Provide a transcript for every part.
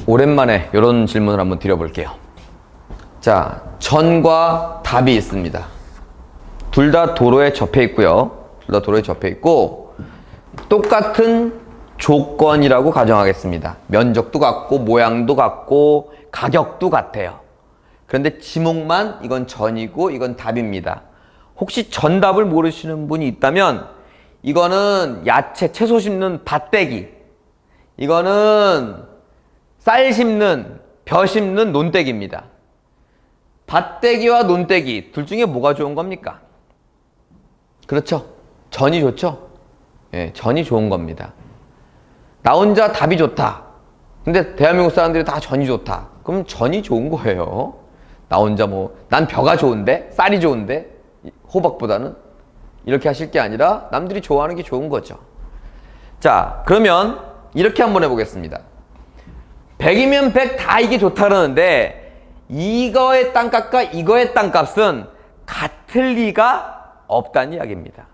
오랜만에 이런 질문을 한번 드려볼게요. 자, 전과 답이 있습니다. 둘 다 도로에 접해 있고요. 둘 다 도로에 접해 있고 똑같은 조건이라고 가정하겠습니다. 면적도 같고 모양도 같고 가격도 같아요. 그런데 지목만 이건 전이고 이건 답입니다. 혹시 전답을 모르시는 분이 있다면 이거는 야채, 채소 심는 밭대기, 이거는 쌀 심는, 벼 심는 논대기입니다. 밭대기와 논대기 둘 중에 뭐가 좋은 겁니까? 그렇죠. 전이 좋죠. 예, 전이 좋은 겁니다. 나 혼자 답이 좋다. 근데 대한민국 사람들이 다 전이 좋다. 그럼 전이 좋은 거예요. 나 혼자 난 벼가 좋은데, 쌀이 좋은데, 호박보다는 이렇게 하실 게 아니라 남들이 좋아하는 게 좋은 거죠. 자, 그러면 이렇게 한번 해보겠습니다. 100이면 100 다 이게 좋다 그러는데 이거의 땅값과 이거의 땅값은 같을 리가 없다는 이야기입니다.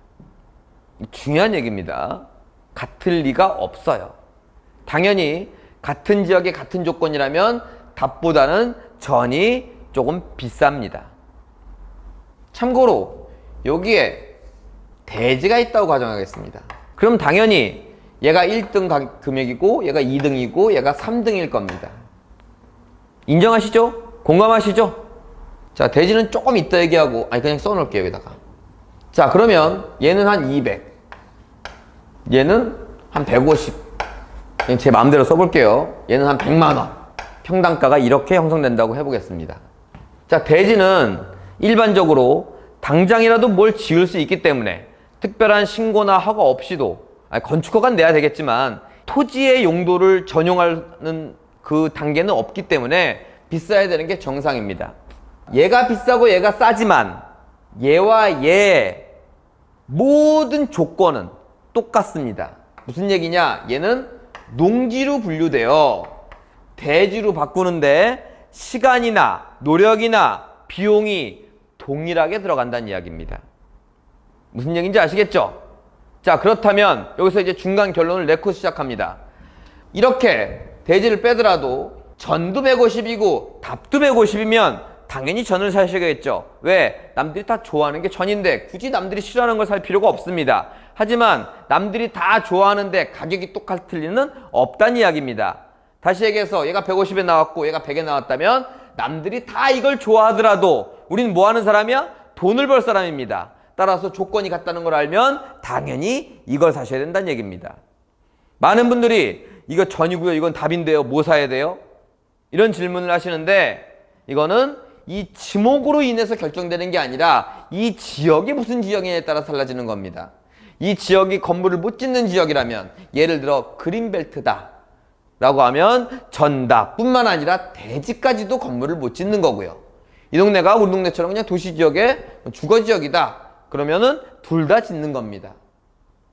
중요한 얘기입니다. 같을 리가 없어요. 당연히 같은 지역의 같은 조건이라면 답보다는 전이 조금 비쌉니다. 참고로 여기에 대지가 있다고 가정하겠습니다. 그럼 당연히 얘가 1등 금액이고 얘가 2등이고 얘가 3등일 겁니다. 인정하시죠? 공감하시죠? 자, 대지는 조금 이따 얘기하고 그냥 써놓을게요 여기다가. 자, 그러면 얘는 한 200, 얘는 한 150, 그냥 제 마음대로 써볼게요. 얘는 한 100만원, 평당가가 이렇게 형성된다고 해보겠습니다. 자, 대지는 일반적으로 당장이라도 뭘 지을 수 있기 때문에 특별한 신고나 허가 없이도, 건축허가는 내야 되겠지만 토지의 용도를 전용하는 그 단계는 없기 때문에 비싸야 되는 게 정상입니다. 얘가 비싸고 얘가 싸지만 얘와 얘의 모든 조건은 똑같습니다. 무슨 얘기냐? 얘는 농지로 분류되어 대지로 바꾸는데 시간이나 노력이나 비용이 동일하게 들어간다는 이야기입니다. 무슨 얘기인지 아시겠죠? 자, 그렇다면 여기서 이제 중간 결론을 내고 시작합니다. 이렇게 대지를 빼더라도 전도 150이고 답도 150이면 당연히 전을 사셔야겠죠. 왜? 남들이 다 좋아하는 게 전인데 굳이 남들이 싫어하는 걸 살 필요가 없습니다. 하지만 남들이 다 좋아하는데 가격이 똑같을 리는 없다는 이야기입니다. 다시 얘기해서 얘가 150에 나왔고 얘가 100에 나왔다면 남들이 다 이걸 좋아하더라도 우리는 뭐 하는 사람이야? 돈을 벌 사람입니다. 따라서 조건이 같다는 걸 알면 당연히 이걸 사셔야 된다는 얘기입니다. 많은 분들이 이거 전이고요, 이건 답인데요, 뭐 사야 돼요? 이런 질문을 하시는데 이거는 이 지목으로 인해서 결정되는 게 아니라 이 지역이 무슨 지역이냐에 따라 달라지는 겁니다. 이 지역이 건물을 못 짓는 지역이라면 예를 들어 그린벨트다 라고 하면 전답뿐만 아니라 대지까지도 건물을 못 짓는 거고요. 이 동네가 우리 동네처럼 그냥 도시지역의 주거지역이다 그러면은 둘 다 짓는 겁니다.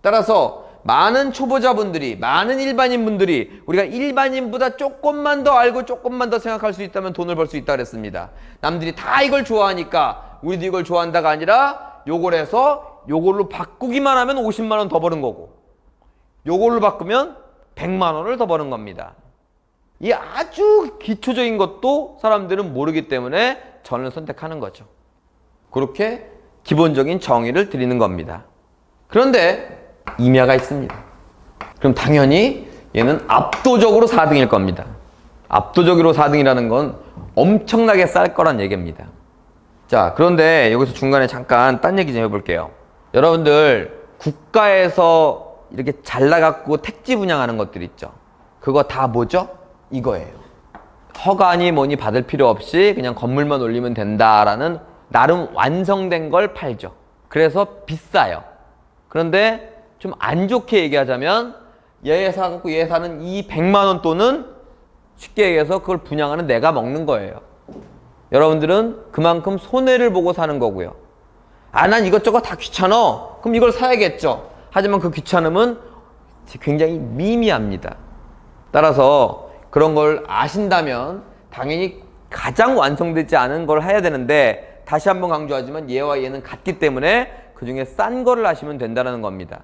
따라서 많은 초보자분들이, 많은 일반인분들이 우리가 일반인보다 조금만 더 알고 조금만 더 생각할 수 있다면 돈을 벌 수 있다 그랬습니다. 남들이 다 이걸 좋아하니까 우리도 이걸 좋아한다가 아니라 요걸 해서 요걸로 바꾸기만 하면 50만 원 더 버는 거고 요걸로 바꾸면 100만 원을 더 버는 겁니다. 이 아주 기초적인 것도 사람들은 모르기 때문에 전을 선택하는 거죠. 그렇게 기본적인 정의를 드리는 겁니다. 그런데 임야가 있습니다. 그럼 당연히 얘는 압도적으로 4등일 겁니다. 압도적으로 4등이라는 건 엄청나게 쌀 거란 얘기입니다. 자, 그런데 여기서 중간에 잠깐 딴 얘기 좀 해볼게요. 여러분들 국가에서 이렇게 잘나갖고 택지 분양하는 것들 있죠. 그거 다 뭐죠? 이거예요. 허가니 뭐니 받을 필요 없이 그냥 건물만 올리면 된다라는 나름 완성된 걸 팔죠. 그래서 비싸요. 그런데 좀 안 좋게 얘기하자면 얘 사갖고 얘 사는 이 100만 원 돈은 쉽게 얘기해서 그걸 분양하는 내가 먹는 거예요. 여러분들은 그만큼 손해를 보고 사는 거고요. 난 이것저것 다 귀찮아. 그럼 이걸 사야겠죠. 하지만 그 귀찮음은 굉장히 미미합니다. 따라서 그런 걸 아신다면 당연히 가장 완성되지 않은 걸 해야 되는데 다시 한번 강조하지만 얘와 얘는 같기 때문에 그 중에 싼 거를 하시면 된다는 겁니다.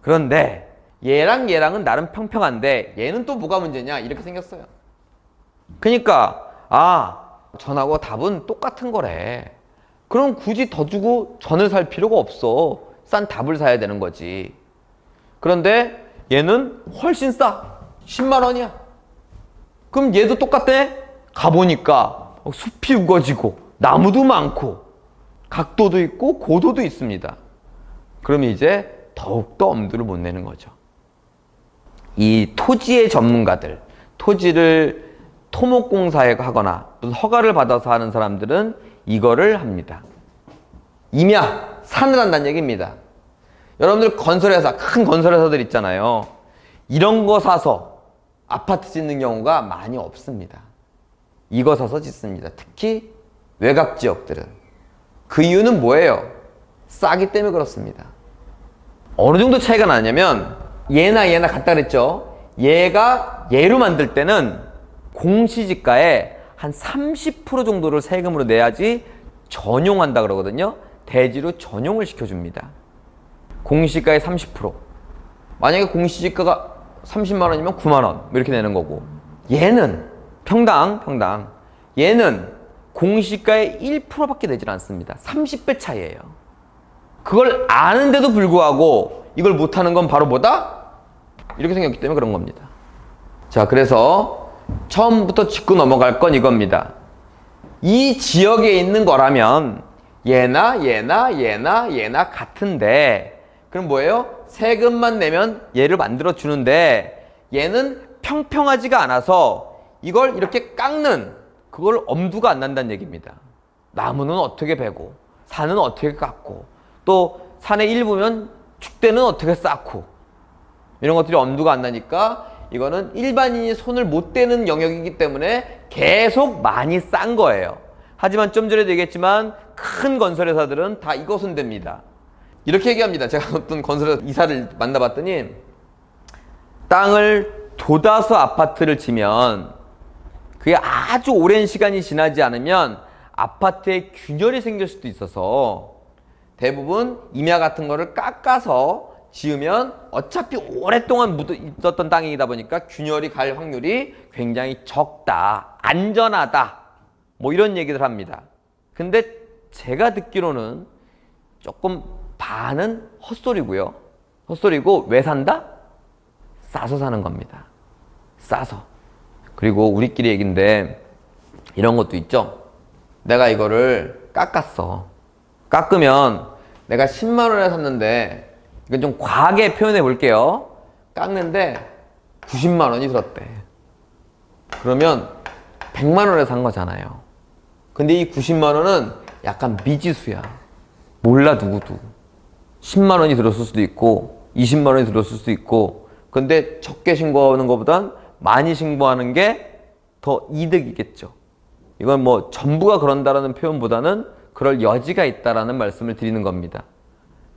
그런데 얘랑 얘랑은 나름 평평한데 얘는 또 뭐가 문제냐 이렇게 생겼어요. 그러니까 전하고 답은 똑같은 거래. 그럼 굳이 더 주고 전을 살 필요가 없어. 싼 답을 사야 되는 거지. 그런데 얘는 훨씬 싸. 10만 원이야. 그럼 얘도 똑같대? 가보니까 숲이 우거지고 나무도 많고 각도도 있고 고도도 있습니다. 그럼 이제 더욱더 엄두를 못 내는 거죠. 이 토지의 전문가들, 토지를 토목공사에 하거나 무슨 허가를 받아서 하는 사람들은 이거를 합니다. 임야, 산을 한다는 얘기입니다. 여러분들 건설회사, 큰 건설회사들 있잖아요. 이런 거 사서 아파트 짓는 경우가 많이 없습니다. 이거 사서 짓습니다. 특히 외곽 지역들은. 그 이유는 뭐예요? 싸기 때문에 그렇습니다. 어느 정도 차이가 나냐면 얘나 같다 그랬죠. 얘가 얘로 만들 때는 공시지가에 한 30% 정도를 세금으로 내야지 전용한다 그러거든요. 대지로 전용을 시켜줍니다. 공시지가의 30%. 만약에 공시지가가 30만 원이면 9만 원 이렇게 내는 거고, 얘는 평당 얘는 공시지가의 1%밖에 내질 않습니다. 30배 차이예요. 그걸 아는데도 불구하고 이걸 못하는 건 바로 뭐다? 이렇게 생겼기 때문에 그런 겁니다. 자, 그래서 처음부터 짚고 넘어갈 건 이겁니다. 이 지역에 있는 거라면 얘나 같은데, 그럼 뭐예요? 세금만 내면 얘를 만들어 주는데 얘는 평평하지가 않아서 이걸 이렇게 깎는, 그걸 엄두가 안 난다는 얘기입니다. 나무는 어떻게 베고 산은 어떻게 깎고 또 산의 일부면 축대는 어떻게 쌓고 이런 것들이 엄두가 안 나니까 이거는 일반인이 손을 못 대는 영역이기 때문에 계속 많이 싼 거예요. 하지만 좀 전에도 얘기했지만 큰 건설회사들은 다 이것은 됩니다. 이렇게 얘기합니다. 제가 어떤 건설회사 이사를 만나봤더니 땅을 돋아서 아파트를 지면 그게 아주 오랜 시간이 지나지 않으면 아파트에 균열이 생길 수도 있어서 대부분 임야 같은 거를 깎아서 지으면 어차피 오랫동안 묻었던 땅이다 보니까 균열이 갈 확률이 굉장히 적다, 안전하다, 뭐 이런 얘기들 합니다. 근데 제가 듣기로는 조금 반은 헛소리고요. 헛소리고 왜 산다? 싸서 사는 겁니다. 싸서. 그리고 우리끼리 얘기인데 이런 것도 있죠. 내가 이거를 깎았어. 깎으면 내가 10만 원에 샀는데, 이건 좀 과하게 표현해 볼게요. 깎는데 90만 원이 들었대. 그러면 100만 원에 산 거잖아요. 근데 이 90만 원은 약간 미지수야. 몰라 누구도. 10만 원이 들었을 수도 있고 20만 원이 들었을 수도 있고, 근데 적게 신고하는 것보단 많이 신고하는 게 더 이득이겠죠. 이건 뭐 전부가 그런다라는 표현보다는 그럴 여지가 있다라는 말씀을 드리는 겁니다.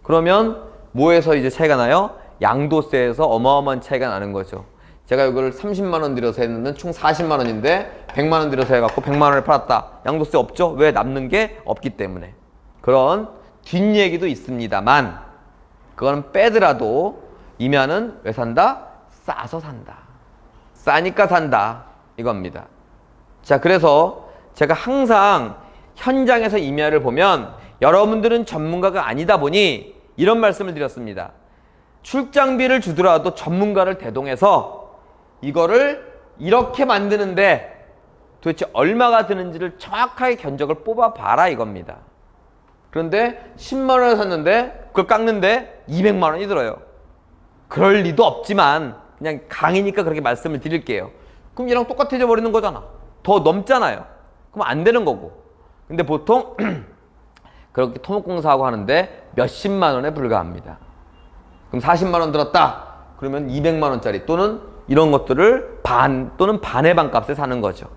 그러면 뭐에서 이제 차이가 나요? 양도세에서 어마어마한 차이가 나는 거죠. 제가 이걸 30만 원 들여서 했는데 총 40만 원인데 100만 원 들여서 해갖고 100만 원을 팔았다. 양도세 없죠? 왜? 남는 게 없기 때문에. 그런 뒷얘기도 있습니다만 그거는 빼더라도 임야는 왜 산다? 싸서 산다. 싸니까 산다. 이겁니다. 자, 그래서 제가 항상 현장에서 임야를 보면 여러분들은 전문가가 아니다 보니 이런 말씀을 드렸습니다. 출장비를 주더라도 전문가를 대동해서 이거를 이렇게 만드는데 도대체 얼마가 드는지를 정확하게 견적을 뽑아봐라 이겁니다. 그런데 10만 원에 샀는데 그걸 깎는데 200만 원이 들어요. 그럴 리도 없지만 그냥 강의니까 그렇게 말씀을 드릴게요. 그럼 얘랑 똑같아져 버리는 거잖아. 더 넘잖아요. 그럼 안 되는 거고. 근데 보통 그렇게 토목공사하고 하는데 몇십만 원에 불과합니다. 그럼 40만 원 들었다. 그러면 200만 원짜리 또는 이런 것들을 반 또는 반의 반값에 사는 거죠.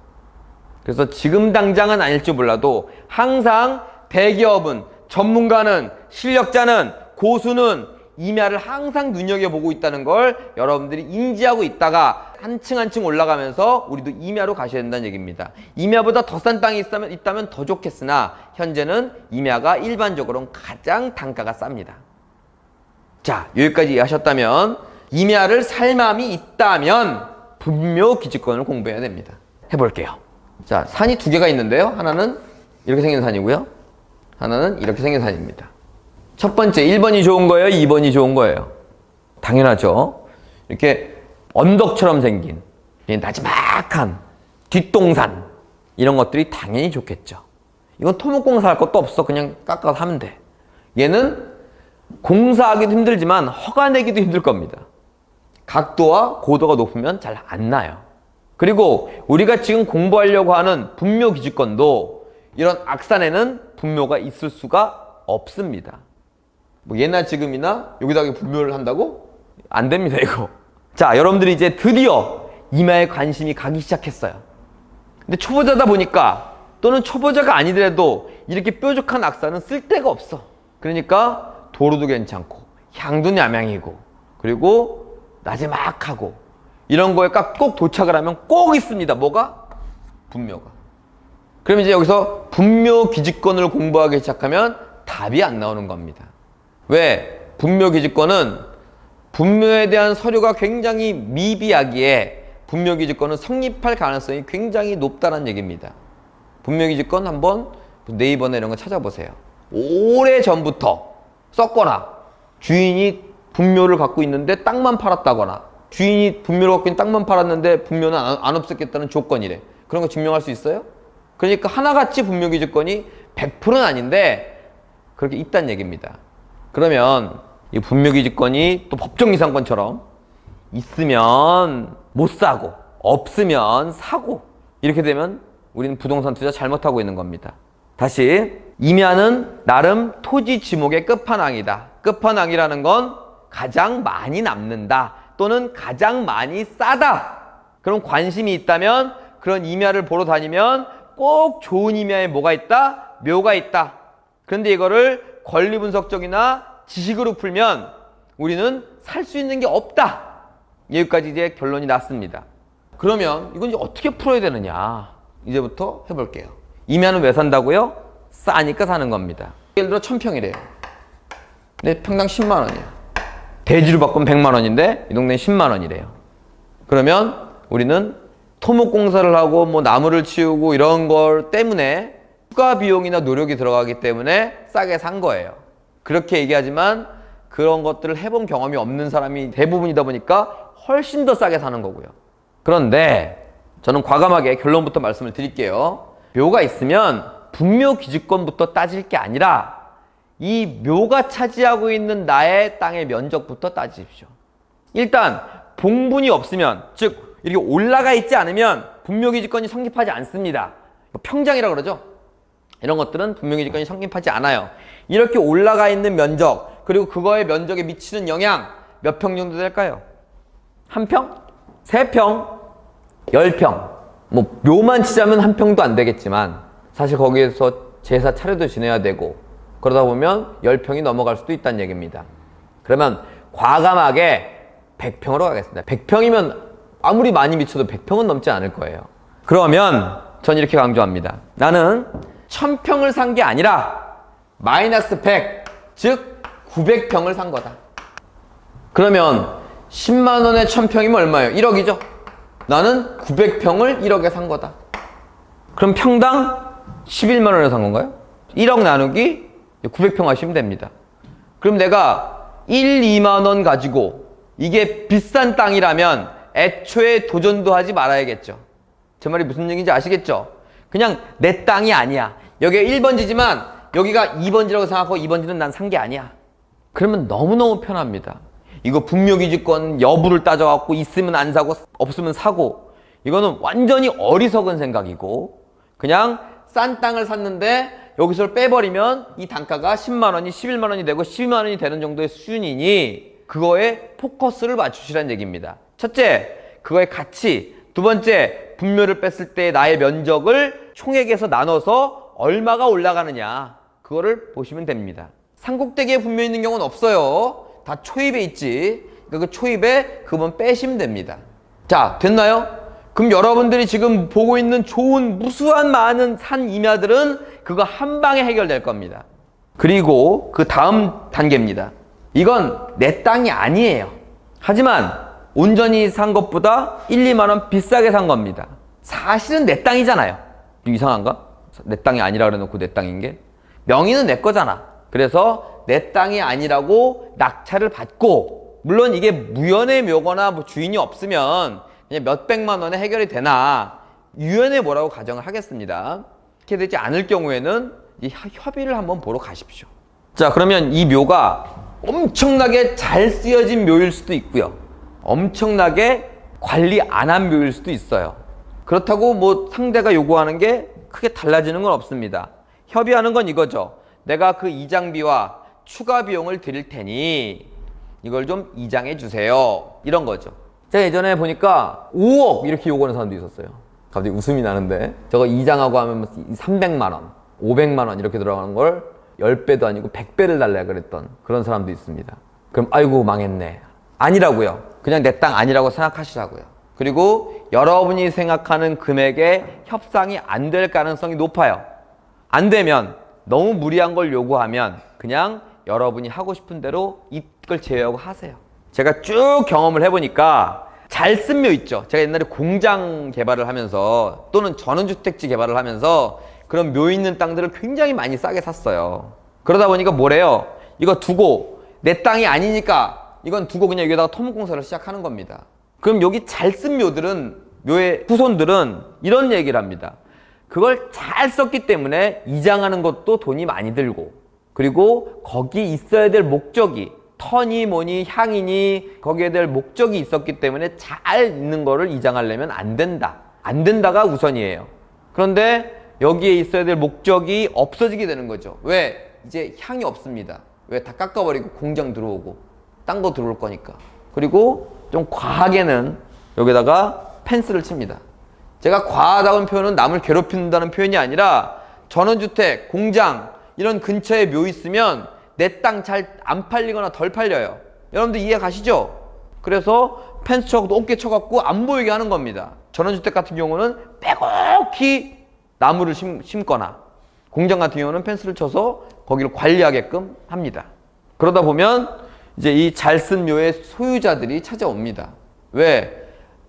그래서 지금 당장은 아닐지 몰라도 항상 대기업은, 전문가는, 실력자는, 고수는 임야를 항상 눈여겨보고 있다는 걸 여러분들이 인지하고 있다가 한층 한층 올라가면서 우리도 임야로 가셔야 된다는 얘기입니다. 임야보다 더 싼 땅이 있다면 더 좋겠으나 현재는 임야가 일반적으로는 가장 단가가 쌉니다. 자, 여기까지 이해하셨다면 임야를 살 마음이 있다면 분묘 기지권을 공부해야 됩니다. 해볼게요. 자, 산이 두 개가 있는데요. 하나는 이렇게 생긴 산이고요. 하나는 이렇게 생긴 산입니다. 첫 번째 1번이 좋은 거예요? 2번이 좋은 거예요? 당연하죠. 이렇게 언덕처럼 생긴 나지막한 뒷동산 이런 것들이 당연히 좋겠죠. 이건 토목공사 할 것도 없어. 그냥 깎아서 하면 돼. 얘는 공사하기도 힘들지만 허가내기도 힘들 겁니다. 각도와 고도가 높으면 잘 안 나요. 그리고 우리가 지금 공부하려고 하는 분묘기지권도 이런 악산에는 분묘가 있을 수가 없습니다. 뭐 예나 지금이나 여기다가 분묘를 한다고? 안 됩니다, 이거. 자, 여러분들이 이제 드디어 이마에 관심이 가기 시작했어요. 근데 초보자다 보니까 또는 초보자가 아니더라도 이렇게 뾰족한 악산은 쓸 데가 없어. 그러니까 도로도 괜찮고 향도 야명이고 그리고 나지막하고 이런 거에 꼭 도착을 하면 꼭 있습니다. 뭐가? 분묘가. 그럼 이제 여기서 분묘기지권을 공부하기 시작하면 답이 안 나오는 겁니다. 왜? 분묘기지권은 분묘에 대한 서류가 굉장히 미비하기에 분묘기지권은 성립할 가능성이 굉장히 높다는 얘기입니다. 분묘기지권 한번 네이버나 이런 거 찾아보세요. 오래전부터 썼거나 주인이 분묘를 갖고 있는데 땅만 팔았다거나 주인이 분묘를 갖고 있는 땅만 팔았는데 분묘는 안 없었겠다는 조건이래. 그런 거 증명할 수 있어요? 그러니까 하나같이 분묘기지권이 100%는 아닌데 그렇게 있다는 얘기입니다. 그러면 이 분묘기지권이 또 법정이상권처럼 있으면 못 사고 없으면 사고 이렇게 되면 우리는 부동산 투자 잘못하고 있는 겁니다. 다시 임야는 나름 토지 지목의 끝판왕이다. 끝판왕이라는 건 가장 많이 남는다 또는 가장 많이 싸다. 그런 관심이 있다면 그런 임야를 보러 다니면 꼭 좋은 임야에 뭐가 있다? 묘가 있다. 그런데 이거를 권리분석적이나 지식으로 풀면 우리는 살 수 있는 게 없다. 여기까지 이제 결론이 났습니다. 그러면 이건 이제 어떻게 풀어야 되느냐? 이제부터 해볼게요. 임야는 왜 산다고요? 싸니까 사는 겁니다. 예를 들어 1000평이래요. 근데 평당 10만 원이야. 대지로 바꾸면 100만 원인데 이 동네는 10만 원이래요. 그러면 우리는 토목공사를 하고 뭐 나무를 치우고 이런 걸 때문에 추가 비용이나 노력이 들어가기 때문에 싸게 산 거예요. 그렇게 얘기하지만 그런 것들을 해본 경험이 없는 사람이 대부분이다 보니까 훨씬 더 싸게 사는 거고요. 그런데 저는 과감하게 결론부터 말씀을 드릴게요. 묘가 있으면 분묘기지권부터 따질 게 아니라 이 묘가 차지하고 있는 나의 땅의 면적부터 따지십시오. 일단 봉분이 없으면, 즉 이렇게 올라가 있지 않으면 분묘기지권이 성립하지 않습니다. 평장이라고 그러죠. 이런 것들은 분묘기지권이 성립하지 않아요. 이렇게 올라가 있는 면적 그리고 그거의 면적에 미치는 영향 몇 평 정도 될까요? 1평? 3평? 10평? 뭐 묘만 치자면 1평도 안 되겠지만 사실 거기에서 제사 차례도 지내야 되고 그러다 보면 10평이 넘어갈 수도 있다는 얘기입니다. 그러면 과감하게 100평으로 가겠습니다. 100평이면 아무리 많이 미쳐도 100평은 넘지 않을 거예요. 그러면 전 이렇게 강조합니다. 나는 1000평을 산 게 아니라 마이너스 100, 즉 900평을 산 거다. 그러면 10만 원에 1000평이면 얼마예요? 1억이죠? 나는 900평을 1억에 산 거다. 그럼 평당 11만 원에 산 건가요? 1억 나누기 900평 하시면 됩니다. 그럼 내가 1, 2만 원 가지고 이게 비싼 땅이라면 애초에 도전도 하지 말아야겠죠. 제 말이 무슨 얘기인지 아시겠죠? 그냥 내 땅이 아니야. 여기가 1번지지만 여기가 2번지라고 생각하고 2번지는 난 산 게 아니야. 그러면 너무너무 편합니다. 이거 분묘기지권 여부를 따져갖고 있으면 안 사고 없으면 사고 이거는 완전히 어리석은 생각이고 그냥 싼 땅을 샀는데 여기서 빼버리면 이 단가가 10만 원이 11만 원이 되고 12만 원이 되는 정도의 수준이니 그거에 포커스를 맞추시라는 얘기입니다. 첫째, 그거의 가치. 두 번째, 분묘를 뺐을 때 나의 면적을 총액에서 나눠서 얼마가 올라가느냐 그거를 보시면 됩니다. 삼국대기에 분묘 있는 경우는 없어요. 다 초입에 있지. 그러니까 그 초입에 그만 빼시면 됩니다. 자, 됐나요? 그럼 여러분들이 지금 보고 있는 좋은 무수한 많은 산 임야들은 그거 한 방에 해결될 겁니다. 그리고 그 다음 단계입니다. 이건 내 땅이 아니에요. 하지만 온전히 산 것보다 1, 2만 원 비싸게 산 겁니다. 사실은 내 땅이잖아요. 이상한가? 내 땅이 아니라 그래놓고 내 땅인 게? 명의는 내 거잖아. 그래서 내 땅이 아니라고 낙찰을 받고, 물론 이게 무연의 묘거나 뭐 주인이 없으면 그냥 몇백만 원에 해결이 되나 유연의 묘라고 가정을 하겠습니다. 그렇게 되지 않을 경우에는 이 협의를 한번 보러 가십시오. 자, 그러면 이 묘가 엄청나게 잘 쓰여진 묘일 수도 있고요, 엄청나게 관리 안 한 묘일 수도 있어요. 그렇다고 뭐 상대가 요구하는 게 크게 달라지는 건 없습니다. 협의하는 건 이거죠. 내가 그 이장비와 추가 비용을 드릴 테니 이걸 좀 이장해 주세요, 이런 거죠. 제가 예전에 보니까 5억 이렇게 요구하는 사람도 있었어요. 갑자기 웃음이 나는데, 저거 이장하고 하면 300만 원, 500만 원 이렇게 들어가는 걸 10배도 아니고 100배를 달라 그랬던 그런 사람도 있습니다. 그럼 아이고 망했네. 아니라고요. 그냥 내 땅 아니라고 생각하시라고요. 그리고 여러분이 생각하는 금액에 협상이 안 될 가능성이 높아요. 안 되면, 너무 무리한 걸 요구하면 그냥 여러분이 하고 싶은 대로 이걸 제외하고 하세요. 제가 쭉 경험을 해보니까 잘 쓴 묘 있죠. 제가 옛날에 공장 개발을 하면서 또는 전원주택지 개발을 하면서 그런 묘 있는 땅들을 굉장히 많이 싸게 샀어요. 그러다 보니까 뭐래요? 이거 두고, 내 땅이 아니니까 이건 두고 그냥 여기다가 토목공사를 시작하는 겁니다. 그럼 여기 잘 쓴 묘들은, 묘의 후손들은 이런 얘기를 합니다. 그걸 잘 썼기 때문에 이장하는 것도 돈이 많이 들고, 그리고 거기 있어야 될 목적이, 터니 뭐니 향이니 거기에 될 목적이 있었기 때문에 잘 있는 거를 이장하려면 안 된다. 안 된다가 우선이에요. 그런데 여기에 있어야 될 목적이 없어지게 되는 거죠. 왜? 이제 향이 없습니다. 왜? 다 깎아버리고 공장 들어오고 딴 거 들어올 거니까. 그리고 좀 과하게는 여기다가 펜스를 칩니다. 제가 과하다는 표현은 남을 괴롭힌다는 표현이 아니라, 전원주택, 공장 이런 근처에 묘 있으면 내 땅 잘 안 팔리거나 덜 팔려요. 여러분들 이해 가시죠? 그래서 펜스 쳐갖고 어깨 쳐갖고 안 보이게 하는 겁니다. 전원주택 같은 경우는 빼곡히 나무를 심거나, 공장 같은 경우는 펜스를 쳐서 거기를 관리하게끔 합니다. 그러다 보면 이제 이 잘 쓴 묘의 소유자들이 찾아옵니다. 왜?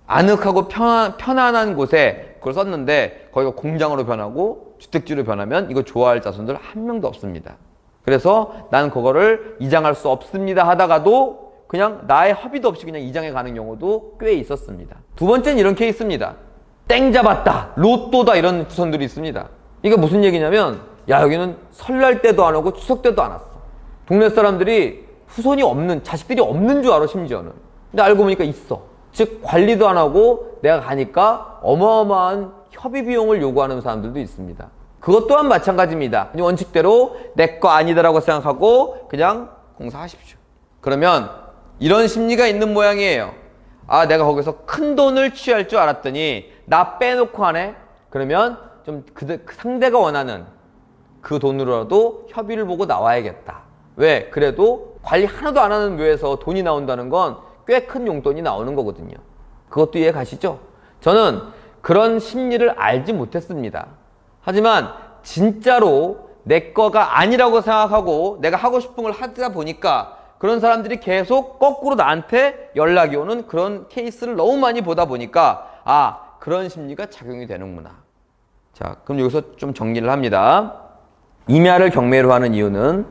아늑하고 편안한 곳에 그걸 썼는데 거기가 공장으로 변하고 주택지로 변하면 이거 좋아할 자손들 한 명도 없습니다. 그래서 난 그거를 이장할 수 없습니다 하다가도 그냥 나의 합의도 없이 그냥 이장해 가는 경우도 꽤 있었습니다. 두 번째는 이런 케이스입니다. 땡 잡았다, 로또다, 이런 후손들이 있습니다. 이게 무슨 얘기냐면, 야, 여기는 설날 때도 안 오고 추석 때도 안 왔어. 동네 사람들이 후손이 없는, 자식들이 없는 줄 알아, 심지어는. 근데 알고 보니까 있어. 즉 관리도 안 하고 내가 가니까 어마어마한 협의 비용을 요구하는 사람들도 있습니다. 그것 또한 마찬가지입니다. 원칙대로 내 거 아니다라고 생각하고 그냥 공사하십시오. 그러면 이런 심리가 있는 모양이에요. 아, 내가 거기서 큰 돈을 취할 줄 알았더니 나 빼놓고 하네? 그러면 좀 그 상대가 원하는 그 돈으로라도 협의를 보고 나와야겠다. 왜? 그래도 관리 하나도 안 하는 묘에서 돈이 나온다는 건 꽤 큰 용돈이 나오는 거거든요. 그것도 이해 가시죠? 저는 그런 심리를 알지 못했습니다. 하지만 진짜로 내 거가 아니라고 생각하고 내가 하고 싶은 걸 하다 보니까 그런 사람들이 계속 거꾸로 나한테 연락이 오는 그런 케이스를 너무 많이 보다 보니까, 아, 그런 심리가 작용이 되는구나. 자, 그럼 여기서 좀 정리를 합니다. 임야를 경매로 하는 이유는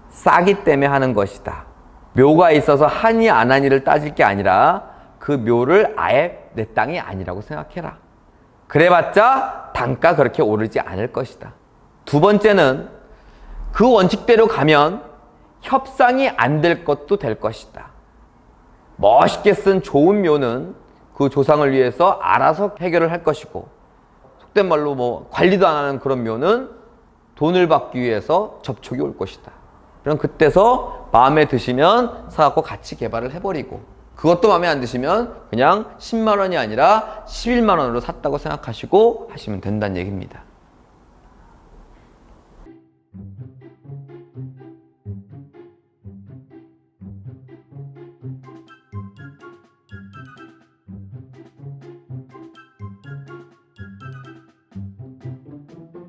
싸기 때문에 하는 것이다. 묘가 있어서 하니 안 하니를 따질 게 아니라 그 묘를 아예 내 땅이 아니라고 생각해라. 그래봤자 단가 그렇게 오르지 않을 것이다. 두 번째는 그 원칙대로 가면 협상이 안 될 것도 될 것이다. 멋있게 쓴 좋은 묘는 그 조상을 위해서 알아서 해결을 할 것이고, 속된 말로 뭐 관리도 안 하는 그런 묘는 돈을 받기 위해서 접촉이 올 것이다. 그럼 그때서 마음에 드시면 사갖고 같이 개발을 해버리고, 그것도 마음에 안 드시면 그냥 10만 원이 아니라 11만 원으로 샀다고 생각하시고 하시면 된다는 얘기입니다.